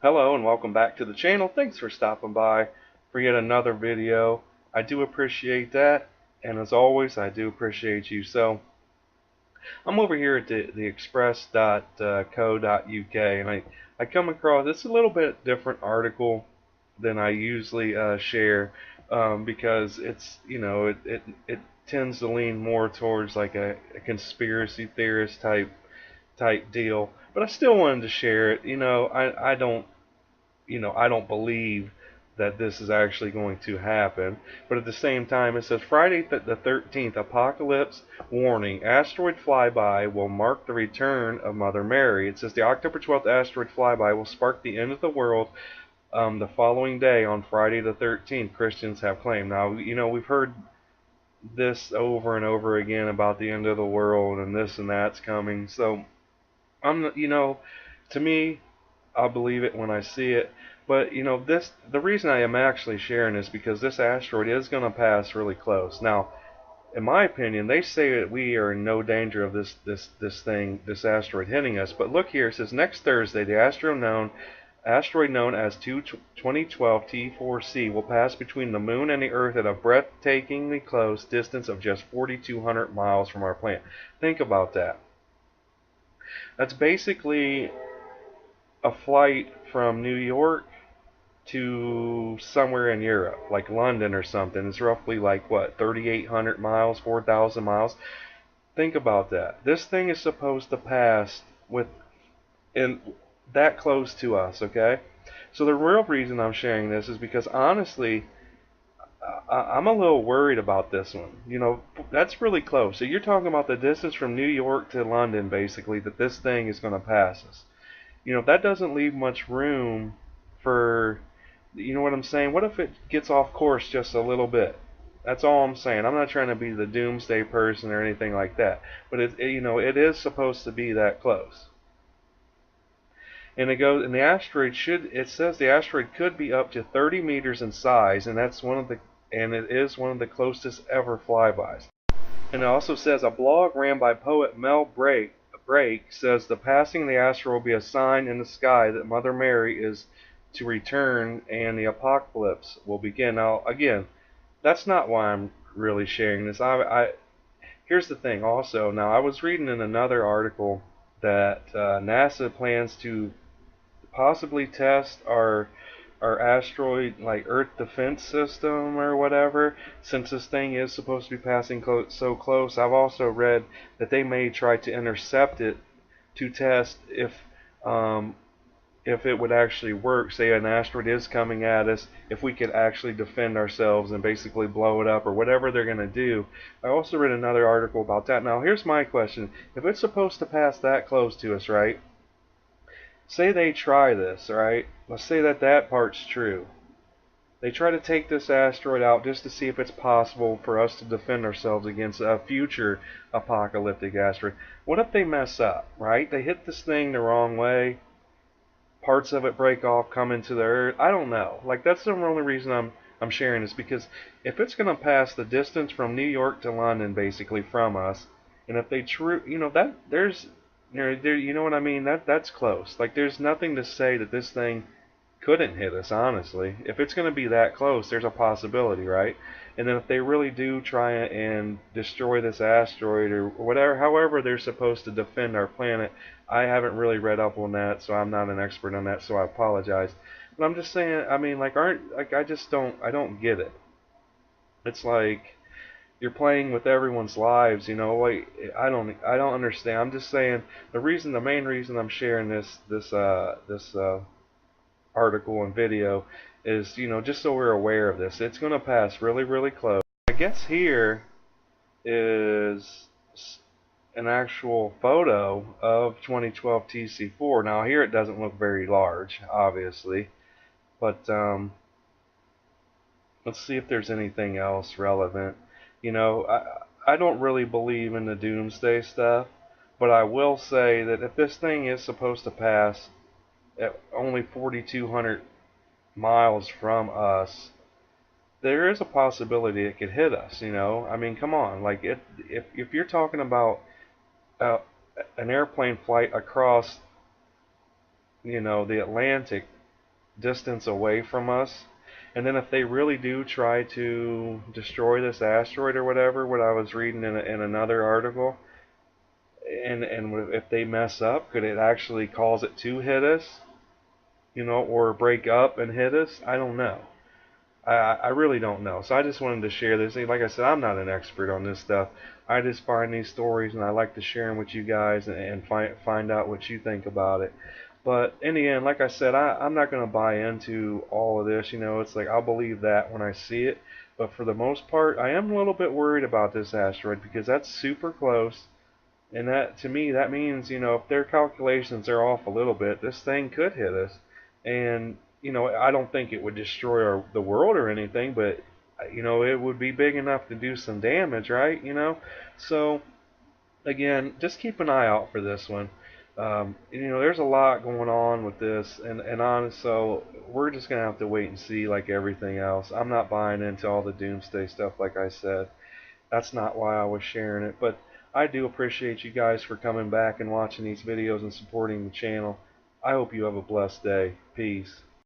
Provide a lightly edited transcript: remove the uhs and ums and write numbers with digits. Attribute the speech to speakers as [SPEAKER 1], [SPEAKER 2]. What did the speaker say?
[SPEAKER 1] Hello and welcome back to the channel. Thanks for stopping by for yet another video. I do appreciate that, and as always I do appreciate you. So I'm over here at the express.co.uk, and I come across it's a little bit different article than I usually share, because it's it tends to lean more towards like a conspiracy theorist type deal, but I still wanted to share it. I don't believe that this is actually going to happen. But at the same time, it says Friday the 13th, apocalypse warning. Asteroid flyby will mark the return of Mother Mary. It says the October 12th asteroid flyby will spark the end of the world the following day on Friday the 13th, Christians have claimed. Now, we've heard this over and over again about the end of the world and this and that's coming. So, to me, I'll believe it when I see it. But the reason I am actually sharing this because this asteroid is going to pass really close. Now, in my opinion, they say that we are in no danger of this asteroid hitting us. But look here, it says next Thursday, the asteroid known as 2012 T4C will pass between the moon and the Earth at a breathtakingly close distance of just 4,200 miles from our planet. Think about that. That's basically a flight from New York to somewhere in Europe, like London or something. It's roughly like what, 3,800 miles, 4,000 miles. Think about that. This thing is supposed to pass with in that close to us, okay? So the real reason I'm sharing this is because honestly, I'm a little worried about this one. That's really close. So you're talking about the distance from New York to London, basically, that this thing is going to pass us. That doesn't leave much room for, you know what I'm saying? What if it gets off course just a little bit? That's all I'm saying. I'm not trying to be the doomsday person or anything like that, but it is supposed to be that close. And the asteroid it says the asteroid could be up to 30 meters in size, and it is one of the closest ever flybys. And it also says a blog ran by poet Mel Brake says the passing of the asteroid will be a sign in the sky that Mother Mary is to return and the apocalypse will begin. Now, again, that's not why I'm really sharing this. Here's the thing. Also, now I was reading in another article that NASA plans to possibly test our asteroid like Earth defense system or whatever, since this thing is supposed to be passing so close. I've also read that they may try to intercept it to test if it would actually work. Say an asteroid is coming at us, if we could actually defend ourselves and basically blow it up or whatever they're going to do. I also read another article about that. Now here's my question. If it's supposed to pass that close to us, right? Say they try this, right? Let's say that part's true. They try to take this asteroid out just to see if it's possible for us to defend ourselves against a future apocalyptic asteroid. What if they mess up, right? They hit this thing the wrong way, parts of it break off, come into the Earth. I don't know. Like, that's the only reason I'm sharing this, because if it's going to pass the distance from New York to London, basically from us, and if they that there's you know what I mean? That's close. Like, there's nothing to say that this thing couldn't hit us, honestly. If it's going to be that close, there's a possibility, right? And then if they really do try and destroy this asteroid or whatever, however they're supposed to defend our planet, I haven't really read up on that, so I'm not an expert on that, so I apologize. But I'm just saying, I mean, I don't get it. It's like you're playing with everyone's lives, like I don't understand. I'm just saying the main reason I'm sharing this article and video is, just so we're aware of this. It's going to pass really, really close. I guess here is an actual photo of 2012 TC4. Now here it doesn't look very large, obviously, but let's see if there's anything else relevant. I don't really believe in the doomsday stuff, but I will say that if this thing is supposed to pass at only 4,200 miles from us, there is a possibility it could hit us. I mean, come on. Like, if you're talking about an airplane flight across, the Atlantic, distance away from us. And then if they really do try to destroy this asteroid or whatever, what I was reading in another article, and if they mess up, could it actually cause it to hit us, or break up and hit us? I don't know. I really don't know. So I just wanted to share this. Like I said, I'm not an expert on this stuff. I just find these stories and I like to share them with you guys and find out what you think about it. But in the end, like I said, I'm not going to buy into all of this. It's like I'll believe that when I see it. But for the most part, I am a little bit worried about this asteroid because that's super close. And that, to me, that means, if their calculations are off a little bit, this thing could hit us. And, I don't think it would destroy the world or anything, but, it would be big enough to do some damage, right? So, again, just keep an eye out for this one. There's a lot going on with this, and honest, so we're just gonna have to wait and see, like everything else. I'm not buying into all the doomsday stuff, like I said. That's not why I was sharing it, but I do appreciate you guys for coming back and watching these videos and supporting the channel. I hope you have a blessed day. Peace.